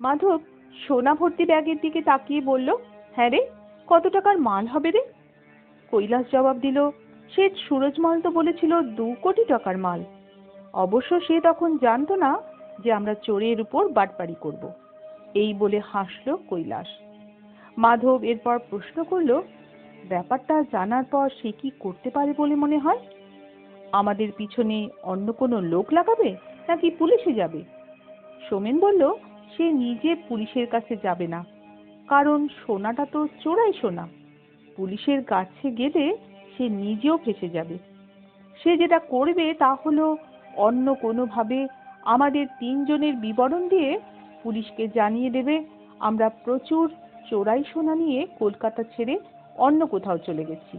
মাধব সোনা ভর্তি ব্যাগের দিকে তাকিয়ে বলল, হ্যাঁ রে, কত টাকার মাল হবে রে? কৈলাস জবাব দিল, সে সুরজমাল তো বলেছিল 2 কোটি টাকার মাল। অবশ্য সে তখন জানতো না যে আমরা চোরের উপর বাটপাড়ি করব। এই বলে হাসলো কৈলাস। মাধব এরপর প্রশ্ন করলো, ব্যাপারটা জানার পর সে কি করতে পারে বলে মনে হয়? আমাদের পিছনে অন্য কোনো লোক লাগাবে নাকি পুলিশে যাবে? সোমেন বলল, সে নিজে পুলিশের কাছে যাবে না, কারণ সোনাটা তো চোরাই সোনা। পুলিশের কাছে গেলে সে নিজেও ফেঁসে যাবে। সে যেটা করবে তা হলো অন্য কোনোভাবে আমাদের 3 জনের বিবরণ দিয়ে পুলিশকে জানিয়ে দেবে আমরা প্রচুর চোরাই সোনা নিয়ে কলকাতা ছেড়ে অন্য কোথাও চলে গেছি।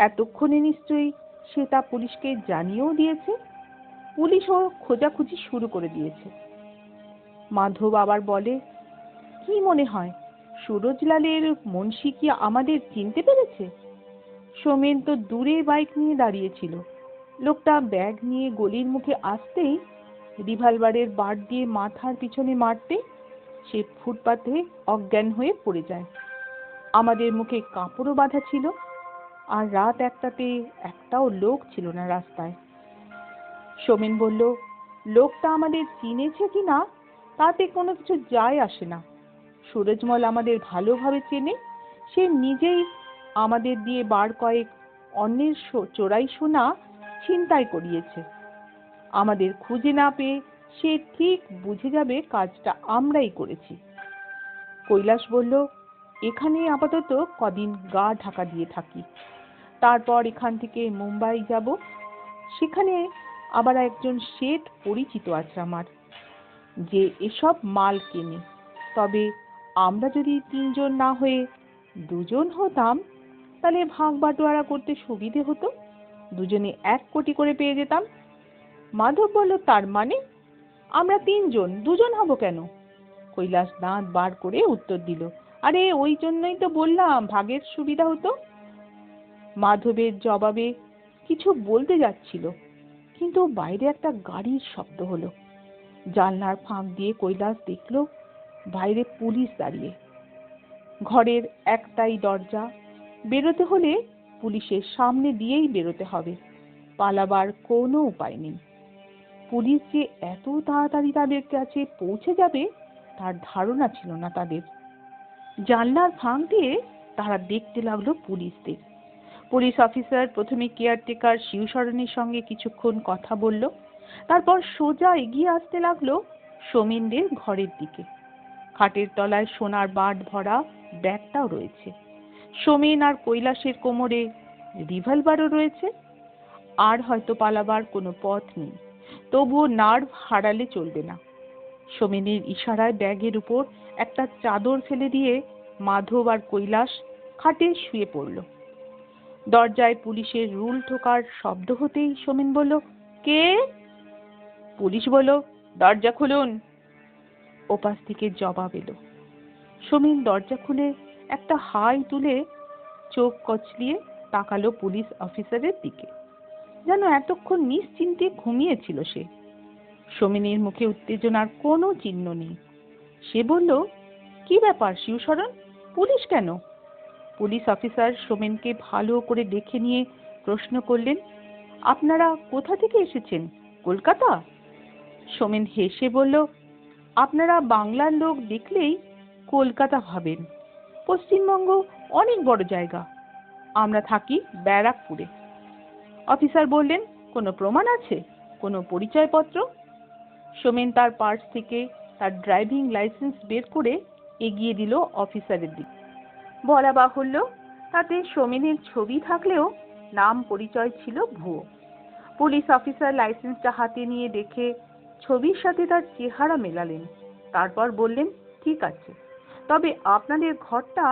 এতক্ষণে নিশ্চয়ই সে তা পুলিশকে জানিয়েও দিয়েছে। পুলিশও খোঁজাখুঁজি শুরু করে দিয়েছে। মাধব আবার বলে, কি মনে হয় সুরজলালের মুন্সি কি আমাদের চিনতে পেরেছে? সোমেন তো দূরে বাইক নিয়ে দাঁড়িয়েছিল। লোকটা ব্যাগ নিয়ে গলির মুখে আসতেই রিভলভারের বাট দিয়ে মাথার পিছনে মারতে সে ফুটপাতে অজ্ঞান হয়ে পড়ে যায়। আমাদের মুখে কাপড়ও বাঁধা ছিল, আর রাত 1টাতে একটাও লোক ছিল না রাস্তায়। সোমেন বলল, লোকটা আমাদের চিনেছে কিনা তাতে কোনো কিছু যায় আসে না। সুরজমল আমাদের ভালোভাবে চেনে। সে নিজেই আমাদের দিয়ে বার কয়েক অন্যের চোরাই সোনা ছিনতাই করিয়েছে। আমাদের খুঁজে না পেয়ে সে ঠিক বুঝে যাবে কাজটা আমরাই করেছি। কৈলাস বলল, এখানে আপাতত কদিন গা ঢাকা দিয়ে থাকি, তারপর এখান থেকে মুম্বাই যাব। সেখানে আবার একজন শেঠ পরিচিত আছে আমার, যে এসব মাল কেনে। তবে আমরা যদি 3 জন না হয়ে 2 জন হতাম, তাহলে ভাগ বাটোয়ারা করতে সুবিধে হতো। 2 জনে 1 কোটি করে পেয়ে যেতাম। মাধব বলল, তার মানে আমরা 3 জন 2 জন হব কেন? কৈলাস দাঁত বার করে উত্তর দিল, আরে ওই জন্যই তো বললাম ভাগের সুবিধা হতো। মাধবের জবাবে কিছু বলতে যাচ্ছিল, কিন্তু বাইরে একটা গাড়ির শব্দ হলো। জানলার ফাঁক দিয়ে কৈলাস দেখল বাইরে পুলিশ দাঁড়িয়ে। ঘরের একটাই দরজা, বেরোতে হলে পুলিশের সামনে দিয়েই বেরোতে হবে, পালাবার কোনো উপায় নেই। পুলিশ যে এত তাড়াতাড়ি তাদের কাছে পৌঁছে যাবে তার ধারণা ছিল না তাদের। জানলার ফাঁক দিয়ে তারা দেখতে লাগলো পুলিশদের। পুলিশ অফিসার প্রথমে কেয়ারটেকার শিবশরণের সঙ্গে কিছুক্ষণ কথা বলল, তারপর সোজা এগিয়ে আসতে লাগলো সোমেনদের ঘরের দিকে। খাটের তলায় সোনার বাট ভরা ব্যাগটাও রয়েছে। সোমেন আর কৈলাসের কোমরে রিভলভারও রয়েছে। আর হয়তো পালাবার কোনো পথ নেই, তবুও নার্ভ হারালে চলবে না। সোমেনের ইশারায় ব্যাগের উপর একটা চাদর ফেলে দিয়ে মাধব আর কৈলাস খাটে শুয়ে পড়ল। দরজায় পুলিশের রুল ঠোকার শব্দ হতেই সোমেন বলল, কে? পুলিশ বলল, দরজা খুলুন। ওপাশ থেকে জবাব এলো। সোমেন দরজা খুলে একটা হাই তুলে চোখ কচলিয়ে তাকালো পুলিশ অফিসারের দিকে, যেন এতক্ষণ নিশ্চিন্তে ঘুমিয়েছিল সে। সোমেনের মুখে উত্তেজনার কোনো চিহ্ন নেই। সে বলল, কি ব্যাপার শিবশরণ, পুলিশ কেন? পুলিশ অফিসার সোমেনকে ভালো করে দেখে নিয়ে প্রশ্ন করলেন, আপনারা কোথা থেকে এসেছেন, কলকাতা? সোমেন হেসে বলল, আপনারা বাংলার লোক দেখলেই কলকাতা ভাবেন। পশ্চিমবঙ্গ অনেক বড় জায়গা, আমরা থাকি ব্যারাকপুরে। অফিসার বললেন, কোনো প্রমাণ আছে, কোনো পরিচয়পত্র? সোমেন তার পার্স থেকে তার ড্রাইভিং লাইসেন্স বের করে এগিয়ে দিল অফিসারের দিকে। বলা বাহুল্য, তাতে সোমেনের ছবি থাকলেও নাম পরিচয় ছিল ভুয়ো। পুলিশ অফিসার লাইসেন্সটা হাতে নিয়ে দেখে ছবির সাথে তার চেহারা মেলালেন, তারপর বললেন, ঠিক আছে, তবে আপনাদের ঘরটা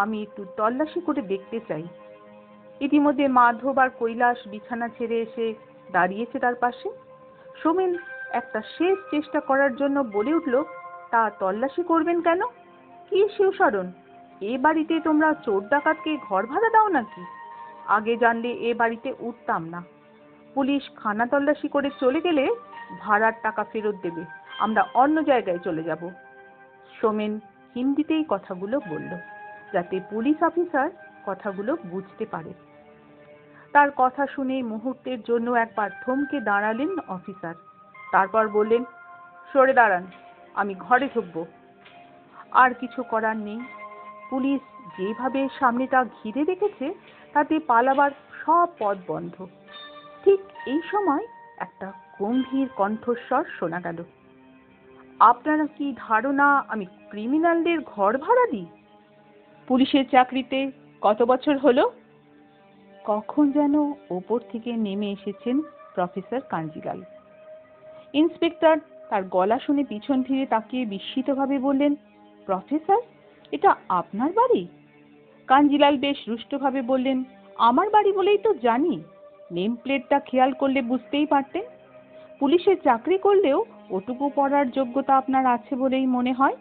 আমি একটু তল্লাশি করে দেখতে চাই। ইতিমধ্যে মাধব আর কৈলাস বিছানা ছেড়ে এসে দাঁড়িয়েছে তার পাশে। সোমেন একটা শেষ চেষ্টা করার জন্য বলে উঠল, তা তল্লাশি করবেন কেন? কি শিবশরণ, এ বাড়িতে তোমরা চোর ডাকাতকে ঘর ভাড়া দাও নাকি? আগে জানলে এ বাড়িতে উঠতাম না। পুলিশ খানা তল্লাশি করে চলে গেলে ভাড়ার টাকা ফেরত দেবে, আমরা অন্য জায়গায় চলে যাব। সোমেন হিন্দিতেই কথাগুলো বলল, যাতে পুলিশ অফিসার কথাগুলো বুঝতে পারে। তার কথা শুনে মুহূর্তের জন্য একবার থমকে দাঁড়ালেন অফিসার। তারপর বললেন, সরে দাঁড়ান, আমি ঘরে ঢুকবো। আর কিছু করার নেই। পুলিশ যেভাবে সামনেটা ঘিরে রেখেছে তাতে পালাবার সব পথ বন্ধ। ঠিক এই সময় একটা গম্ভীর কণ্ঠস্বর শোনা গেল, আপনারা কি ধারণা আমি ক্রিমিনালদের ঘর ভাড়া দিই? পুলিশের চাকরিতে কত বছর হলো? কখন যেন ওপর থেকে নেমে এসেছেন প্রফেসর কাঞ্জিলাল। ইন্সপেক্টর তার গলা শুনে পিছন ফিরে তাকিয়ে বিস্মিতভাবে বললেন, প্রফেসর, এটা আপনার বাড়ি? কাঞ্জিলাল বেশ রুষ্টভাবে বললেন, আমার বাড়ি বলেই তো জানি। নেম প্লেটটা খেয়াল করলে বুঝতেই পারতেন। পুলিশের চাকরি করলেও ওটুকু পড়ার যোগ্যতা আপনার আছে বলেই মনে হয়।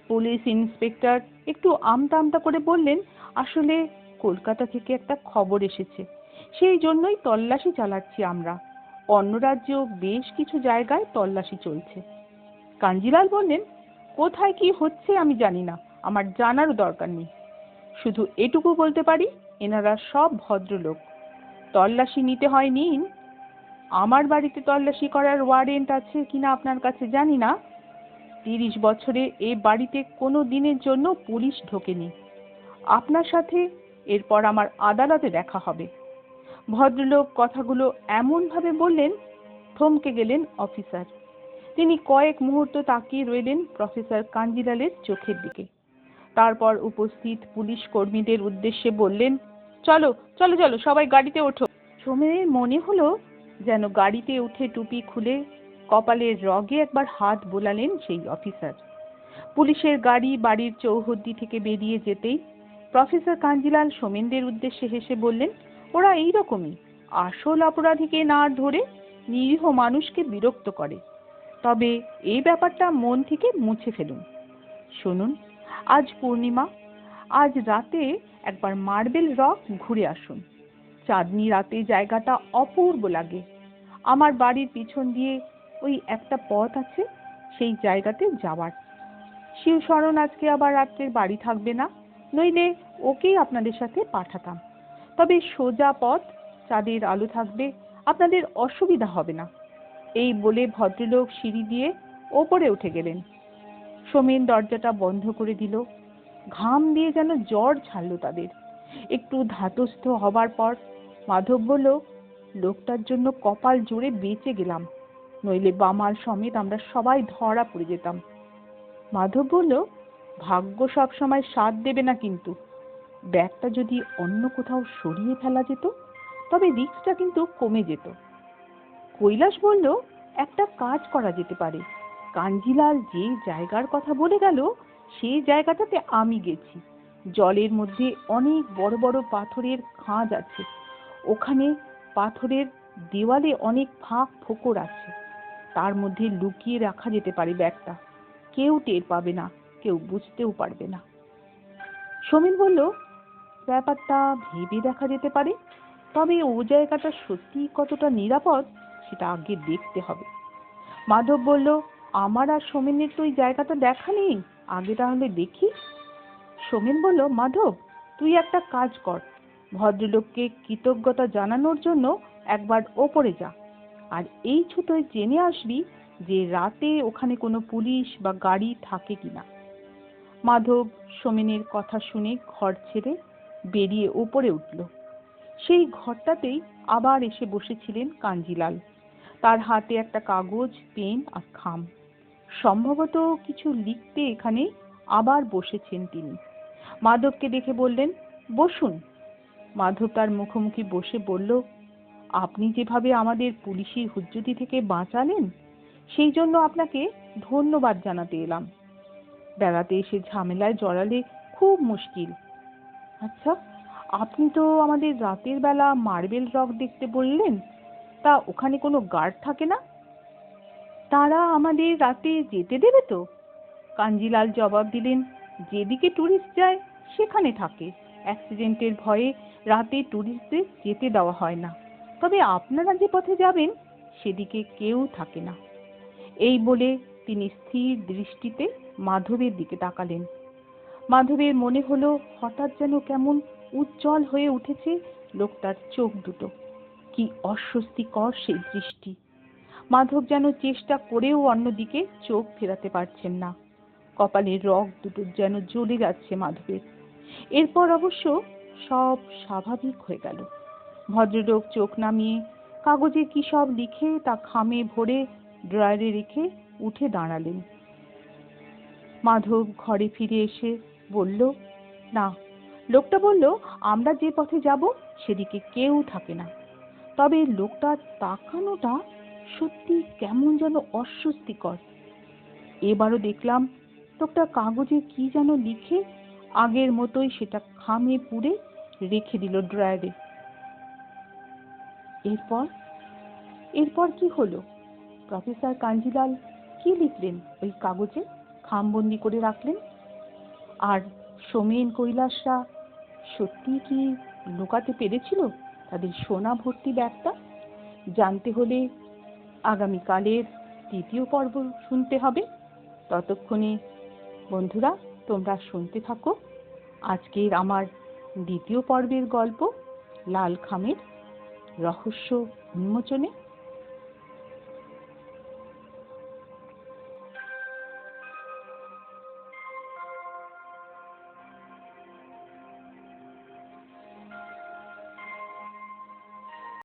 পুলিশ ইন্সপেক্টর একটু আমতা আমতা করে বললেন, আসলে কলকাতা থেকে একটা খবর এসেছে, সেই জন্যই তল্লাশি চালাচ্ছি আমরা। অন্য রাজ্যেও বেশ কিছু জায়গায় তল্লাশি চলছে। কাঞ্জিলাল বললেন, কোথায় কি হচ্ছে আমি জানি না, আমার জানারও দরকার নেই। শুধু এটুকু বলতে পারি, এনারা সব ভদ্রলোক। তল্লাশি নিতে হয় নিন। আমার বাড়িতে তল্লাশি করার ওয়ারেন্ট আছে কিনা আপনার কাছে জানি না। 30 বছরে এ বাড়িতে কোনো দিনের জন্য পুলিশ ঢোকেনি। আপনার সাথে এরপর আমার আদালতে দেখা হবে। ভদ্রলোক কথাগুলো এমনভাবে বললেন, থমকে গেলেন অফিসার। তিনি কয়েক মুহূর্ত তাকিয়ে রইলেন প্রফেসর কাঞ্জিলালের চোখের দিকে। তারপর উপস্থিত পুলিশ কর্মীদের উদ্দেশ্যে বললেন, চলো চলো চলো, সবাই গাড়িতে ওঠো। সোমেনের মনে হলো যেন গাড়িতে উঠে টুপি খুলে কপালের রগে একবার হাত বোলালেন সেই অফিসার। পুলিশের গাড়ি বাড়ির চৌহদ্দি থেকে বেরিয়ে যেতেই প্রফেসর কাঞ্জিলাল সোমেনদের উদ্দেশ্যে হেসে বললেন, ওরা এইরকমই, আসল অপরাধীকে না ধরে নিরীহ মানুষকে বিরক্ত করে। তবে এই ব্যাপারটা মন থেকে মুছে ফেলুন। শুনুন, আজ পূর্ণিমা, আজ রাতে একবার মার্বেল রক ঘুরে আসুন। চাঁদনি রাতে জায়গাটা অপূর্ব লাগে। আমার বাড়ির পিছন দিয়ে ওই একটা পথ আছে সেই জায়গাতে যাওয়ার। শিবশরণ আজকে আবার রাত্রে বাড়ি থাকবে না, নইলে ওকেই আপনাদের সাথে পাঠাতাম। তবে সোজা পথ, চাঁদের আলো থাকবে, আপনাদের অসুবিধা হবে না। এই বলে ভদ্রলোক সিঁড়ি দিয়ে ওপরে উঠে গেলেন। সোমেন দরজাটা বন্ধ করে দিল। ঘাম দিয়ে যেন জ্বর ছাড়ল তাদের। একটু ধাতস্থ হবার পর মাধব বলল, লোকটার জন্য কপাল জোরে বেঁচে গেলাম, নইলে বামাল সমেত আমরা সবাই ধরা পড়ে যেতাম। মাধব বলল, ভাগ্য সব সময় সাথ দেবে না, কিন্তু ব্যাগটা যদি অন্য কোথাও সরিয়ে ফেলা যেত তবে রিস্কটা কিন্তু কমে যেত। কৈলাস বলল, একটা কাজ করা যেতে পারে। কাঞ্জিলাল যে জায়গার কথা বলে গেল সেই জায়গাটাতে আমি গেছি। জলের মধ্যে অনেক বড় বড় পাথরের খাঁজ আছে। ওখানে পাথরের দেওয়ালে অনেক ফাঁক ফোকর আছে। তার মধ্যে লুকিয়ে রাখা যেতে পারে ব্যাগটা। কেউ টের পাবে না, কেউ বুঝতেও পারবে না। সোমেন বলল, ব্যাপারটা ভেবে দেখা যেতে পারে, তবে ও জায়গাটা সত্যি কতটা নিরাপদ সেটা আগে দেখতে হবে। মাধব বলল, আমার আর সোমেনের তো ওই জায়গাটা দেখা নেই, আগে তাহলে দেখি। সোমেন বলল, মাধব, তুই একটা কাজ কর, ভদ্রলোককে কৃতজ্ঞতা জানানোর জন্য একবার ওপরে যা, আর এই ছুতোয় জেনে আসবি যে রাতে ওখানে কোনো পুলিশ বা গাড়ি থাকে কিনা। মাধব সোমেনের কথা শুনে ঘর ছেড়ে বেরিয়ে ওপরে উঠল। সেই ঘরটাতেই আবার এসে বসেছিলেন কাঞ্জিলাল। তার হাতে একটা কাগজ, পেন আর খাম। সম্ভবত কিছু লিখতে এখানে আবার বসেছেন তিনি। মাধবকে দেখে বললেন, বসুন। মাধব তার মুখোমুখি বসে বলল, আপনি যেভাবে আমাদের পুলিশি হুজ্জুতি থেকে বাঁচালেন সেই জন্য আপনাকে ধন্যবাদ জানাতে এলাম। বেড়াতে এসে ঝামেলায় জড়ালে খুব মুশকিল। আচ্ছা, আপনি তো আমাদের রাতের বেলা মার্বেল রক দেখতে বললেন, তা ওখানে কোনো গার্ড থাকে না? তারা আমাদের রাতে যেতে দেবে তো? কাঞ্জিলাল জবাব দিলেন, যেদিকে টুরিস্ট যায় সেখানে থাকে। অ্যাক্সিডেন্টের ভয়ে রাতে টুরিস্টদের যেতে দেওয়া হয় না। তবে আপনারা যে পথে যাবেন সেদিকে কেউ থাকে না। এই বলে তিনি স্থির দৃষ্টিতে মাধবের দিকে তাকালেন। মাধবের মনে হলো হঠাৎ যেন কেমন উজ্জ্বল হয়ে উঠেছে লোকটার চোখ দুটো। কি অস্বস্তিকর সেই দৃষ্টি! মাধব যেন চেষ্টা করেও অন্যদিকে চোখ ফেরাতে পারছেন না। কপালের রগ দুটো যেন জ্বলে যাচ্ছে মাধবের। এরপর অবশ্য সব স্বাভাবিক হয়ে গেল। ভদ্রলোক চোখ নামিয়ে কাগজে কি সব লিখে তা খামে ভরে ড্রয়ারে রেখে উঠে দাঁড়ালেন। মাধব ঘরে ফিরে এসে বলল, না, লোকটা বলল আমরা যে পথে যাব সেদিকে কেউ থাকে না। তবে লোকটার তাকানোটা সত্যি কেমন যেন অস্বস্তিকর। এবারও দেখলাম লোকটা কাগজে কি যেন লিখে আগের মতোই সেটা খামে পুরে রেখে দিল ড্রয়ারে। এরপর কি হলো? প্রফেসর কাঞ্জিলাল কি লিখলেন ওই কাগজে, খামবন্দি করে রাখলেন? আর সোমেন কৈলাসরা সত্যি কি লুকাতে পেরেছিল তাদের সোনা ভর্তি ব্যাগটা? জানতে হলে আগামীকালের দ্বিতীয় পর্ব শুনতে হবে। ততক্ষণে বন্ধুরা, তোমরা শুনতে থাকো আজকের আমার দ্বিতীয় পর্বের গল্প, লাল খামের রহস্য উন্মোচনে।